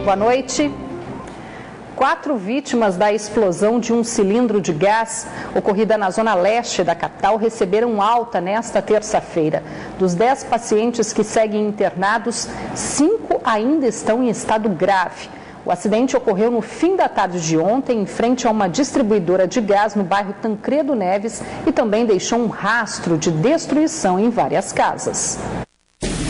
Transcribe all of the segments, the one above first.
Boa noite. 4 vítimas da explosão de um cilindro de gás ocorrida na zona leste da capital receberam alta nesta terça-feira. Dos 10 pacientes que seguem internados, 5 ainda estão em estado grave. O acidente ocorreu no fim da tarde de ontem, em frente a uma distribuidora de gás no bairro Tancredo Neves e também deixou um rastro de destruição em várias casas.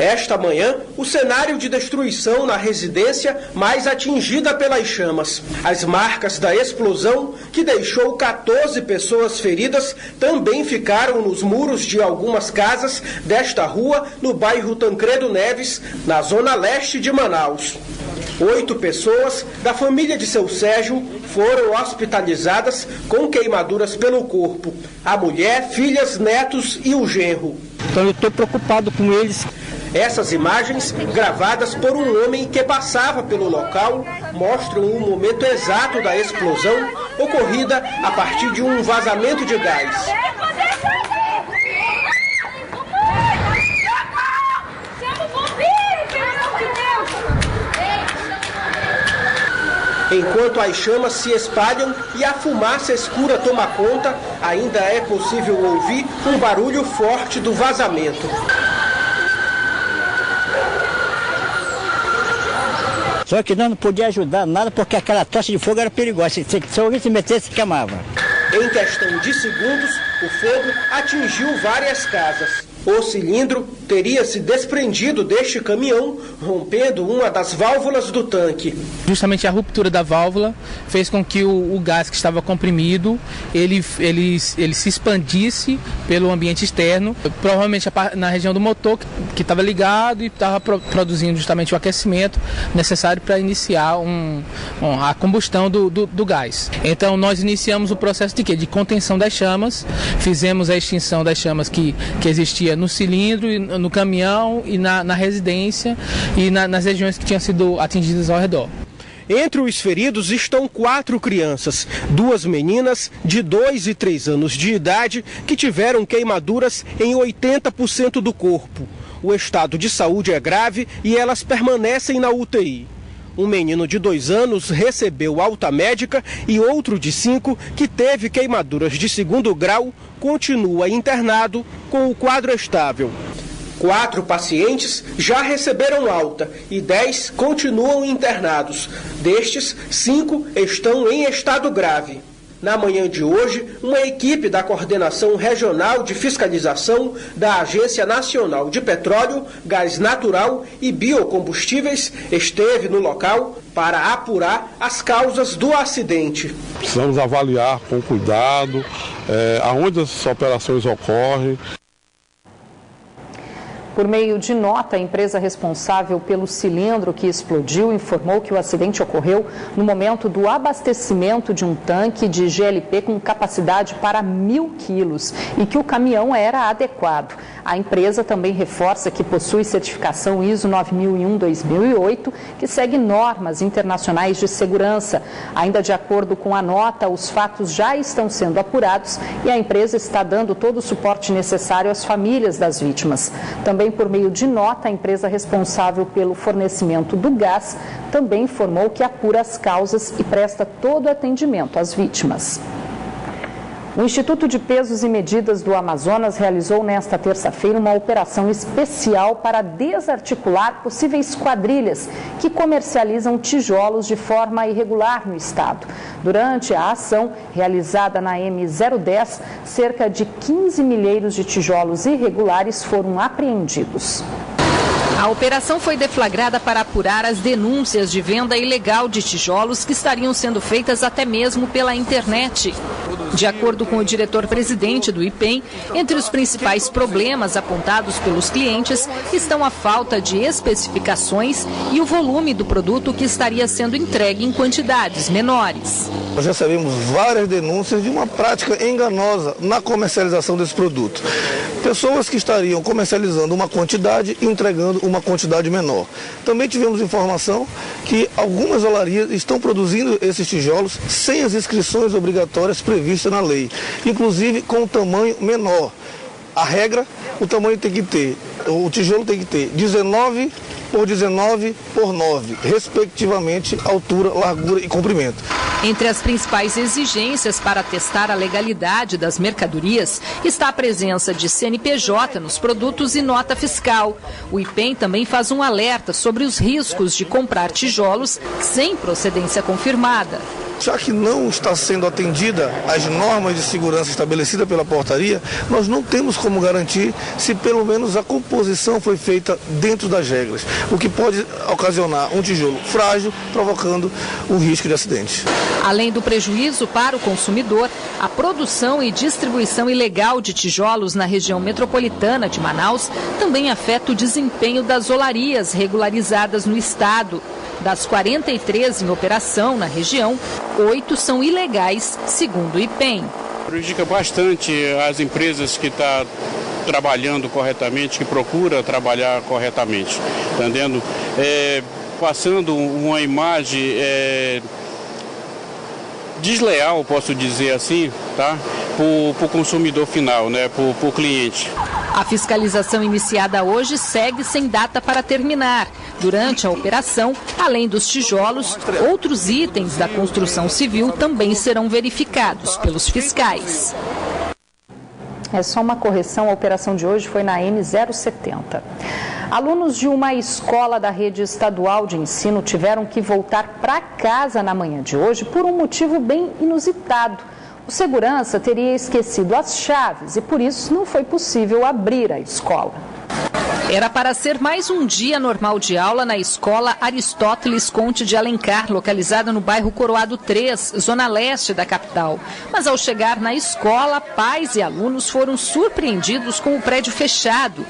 Esta manhã, o cenário de destruição na residência mais atingida pelas chamas. As marcas da explosão, que deixou 14 pessoas feridas, também ficaram nos muros de algumas casas desta rua, no bairro Tancredo Neves, na zona leste de Manaus. 8 pessoas da família de seu Sérgio foram hospitalizadas com queimaduras pelo corpo. A mulher, filhas, netos e o genro. Então eu estou preocupado com eles. Essas imagens, gravadas por um homem que passava pelo local, mostram o momento exato da explosão ocorrida a partir de um vazamento de gás. Enquanto as chamas se espalham e a fumaça escura toma conta, ainda é possível ouvir um barulho forte do vazamento. Só que nós não podíamos ajudar nada porque aquela tocha de fogo era perigosa. Se alguém se metesse, se queimava. Em questão de segundos, o fogo atingiu várias casas. O cilindro teria se desprendido deste caminhão, rompendo uma das válvulas do tanque. Justamente a ruptura da válvula fez com que o gás que estava comprimido, ele se expandisse pelo ambiente externo, provavelmente na região do motor que estava ligado e estava produzindo justamente o aquecimento necessário para iniciar a combustão do gás. Então nós iniciamos o processo de quê? De contenção das chamas, fizemos a extinção das chamas que existia no cilindro, no caminhão e na residência e nas regiões que tinham sido atingidas ao redor. Entre os feridos estão 4 crianças, 2 meninas de 2 e 3 anos de idade que tiveram queimaduras em 80% do corpo. O estado de saúde é grave e elas permanecem na UTI. Um menino de 2 anos recebeu alta médica e outro de 5, que teve queimaduras de 2º grau, continua internado com o quadro estável. 4 pacientes já receberam alta e 10 continuam internados. Destes, 5 estão em estado grave. Na manhã de hoje, uma equipe da Coordenação Regional de Fiscalização da Agência Nacional de Petróleo, Gás Natural e Biocombustíveis esteve no local para apurar as causas do acidente. Precisamos avaliar com cuidado aonde essas operações ocorrem. Por meio de nota, a empresa responsável pelo cilindro que explodiu informou que o acidente ocorreu no momento do abastecimento de um tanque de GLP com capacidade para 1.000 quilos e que o caminhão era adequado. A empresa também reforça que possui certificação ISO 9001-2008, que segue normas internacionais de segurança. Ainda de acordo com a nota, os fatos já estão sendo apurados e a empresa está dando todo o suporte necessário às famílias das vítimas. Também por meio de nota, a empresa responsável pelo fornecimento do gás também informou que apura as causas e presta todo o atendimento às vítimas. O Instituto de Pesos e Medidas do Amazonas realizou nesta terça-feira uma operação especial para desarticular possíveis quadrilhas que comercializam tijolos de forma irregular no estado. Durante a ação realizada na M010, cerca de 15 milheiros de tijolos irregulares foram apreendidos. A operação foi deflagrada para apurar as denúncias de venda ilegal de tijolos que estariam sendo feitas até mesmo pela internet. De acordo com o diretor-presidente do IPEM, entre os principais problemas apontados pelos clientes estão a falta de especificações e o volume do produto que estaria sendo entregue em quantidades menores. Nós recebemos várias denúncias de uma prática enganosa na comercialização desse produto. Pessoas que estariam comercializando uma quantidade e entregando uma quantidade menor. Também tivemos informação que algumas olarias estão produzindo esses tijolos sem as inscrições obrigatórias previstas na lei, inclusive com um tamanho menor. A regra, o tamanho tem que ter, o tijolo tem que ter 19 por 19 por 9, respectivamente, altura, largura e comprimento. Entre as principais exigências para testar a legalidade das mercadorias está a presença de CNPJ nos produtos e nota fiscal. O IPEM também faz um alerta sobre os riscos de comprar tijolos sem procedência confirmada. Já que não está sendo atendida às normas de segurança estabelecidas pela portaria, nós não temos como garantir se pelo menos a composição foi feita dentro das regras, o que pode ocasionar um tijolo frágil, provocando um risco de acidente. Além do prejuízo para o consumidor, a produção e distribuição ilegal de tijolos na região metropolitana de Manaus também afeta o desempenho das olarias regularizadas no estado. Das 43 em operação na região, 8 são ilegais, segundo o IPEM. Prejudica bastante as empresas que estão trabalhando corretamente, que procuram trabalhar corretamente, entendendo? Passando uma imagem desleal, posso dizer assim, tá? Para o consumidor final, né? Para o cliente. A fiscalização iniciada hoje segue sem data para terminar. Durante a operação, além dos tijolos, outros itens da construção civil também serão verificados pelos fiscais. É só uma correção, a operação de hoje foi na M070. Alunos de uma escola da rede estadual de ensino tiveram que voltar para casa na manhã de hoje por um motivo bem inusitado. O segurança teria esquecido as chaves e por isso não foi possível abrir a escola. Era para ser mais um dia normal de aula na escola Aristóteles Conte de Alencar, localizada no bairro Coroado 3, zona leste da capital. Mas ao chegar na escola, pais e alunos foram surpreendidos com o prédio fechado.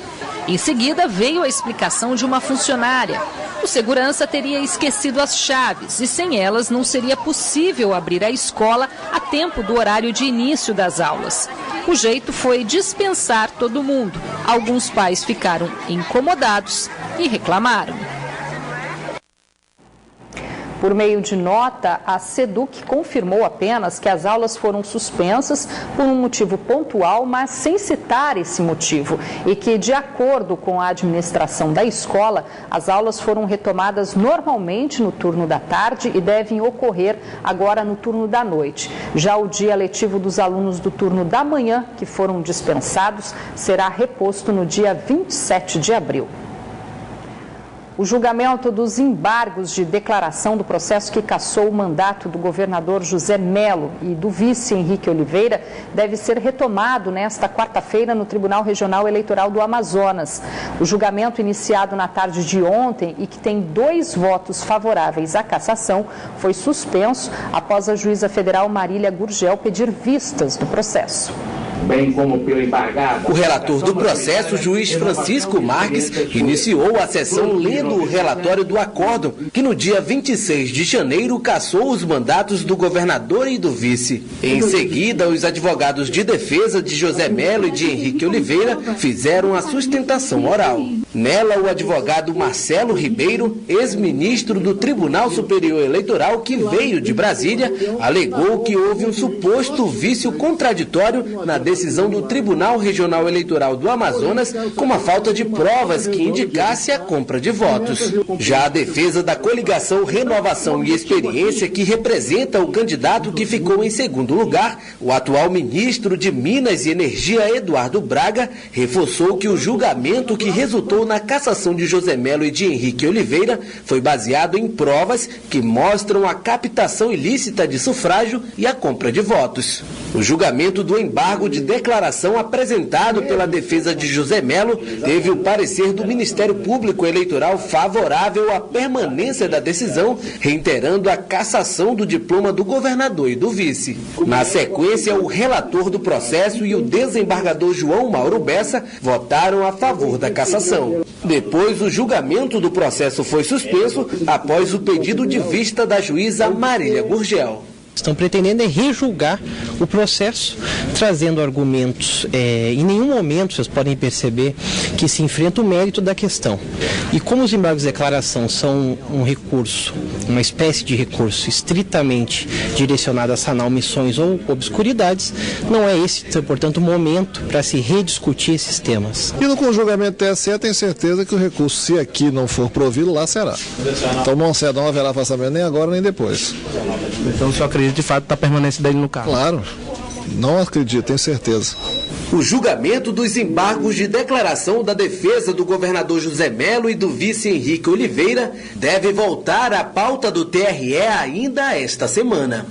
Em seguida, veio a explicação de uma funcionária. O segurança teria esquecido as chaves e sem elas não seria possível abrir a escola a tempo do horário de início das aulas. O jeito foi dispensar todo mundo. Alguns pais ficaram incomodados e reclamaram. Por meio de nota, a SEDUC confirmou apenas que as aulas foram suspensas por um motivo pontual, mas sem citar esse motivo. E que, de acordo com a administração da escola, as aulas foram retomadas normalmente no turno da tarde e devem ocorrer agora no turno da noite. Já o dia letivo dos alunos do turno da manhã, que foram dispensados, será reposto no dia 27 de abril. O julgamento dos embargos de declaração do processo que cassou o mandato do governador José Melo e do vice Henrique Oliveira deve ser retomado nesta quarta-feira no Tribunal Regional Eleitoral do Amazonas. O julgamento iniciado na tarde de ontem e que tem 2 votos favoráveis à cassação foi suspenso após a juíza federal Marília Gurgel pedir vistas do processo. Bem como pelo embargado. O relator do processo, juiz Francisco Marques, iniciou a sessão lendo o relatório do acórdão, que no dia 26 de janeiro cassou os mandatos do governador e do vice. Em seguida, os advogados de defesa de José Melo e de Henrique Oliveira fizeram a sustentação oral. Nela, o advogado Marcelo Ribeiro, ex-ministro do Tribunal Superior Eleitoral, que veio de Brasília, alegou que houve um suposto vício contraditório na decisão do Tribunal Regional Eleitoral do Amazonas com uma falta de provas que indicasse a compra de votos. Já a defesa da coligação Renovação e Experiência, que representa o candidato que ficou em segundo lugar, o atual ministro de Minas e Energia, Eduardo Braga, reforçou que o julgamento que resultou na cassação de José Melo e de Henrique Oliveira foi baseado em provas que mostram a captação ilícita de sufrágio e a compra de votos. O julgamento do embargo de declaração apresentado pela defesa de José Melo teve o parecer do Ministério Público Eleitoral favorável à permanência da decisão, reiterando a cassação do diploma do governador e do vice. Na sequência, o relator do processo e o desembargador João Mauro Bessa votaram a favor da cassação. Depois, o julgamento do processo foi suspenso após o pedido de vista da juíza Marília Gurgel. Estão pretendendo rejulgar o processo, trazendo argumentos. Em nenhum momento vocês podem perceber que se enfrenta o mérito da questão. E como os embargos de declaração são um recurso, uma espécie de recurso estritamente direcionado a sanar omissões ou obscuridades, não é esse, portanto, o momento para se rediscutir esses temas. E no conjungamento TSE, tenho certeza que o recurso, se aqui não for provido, lá será. Então não haverá afastamento nem agora nem depois. Então o senhor acredita de fato da permanência dele no cargo? Claro, não acredito, tenho certeza. O julgamento dos embargos de declaração da defesa do governador José Melo e do vice Henrique Oliveira deve voltar à pauta do TRE ainda esta semana.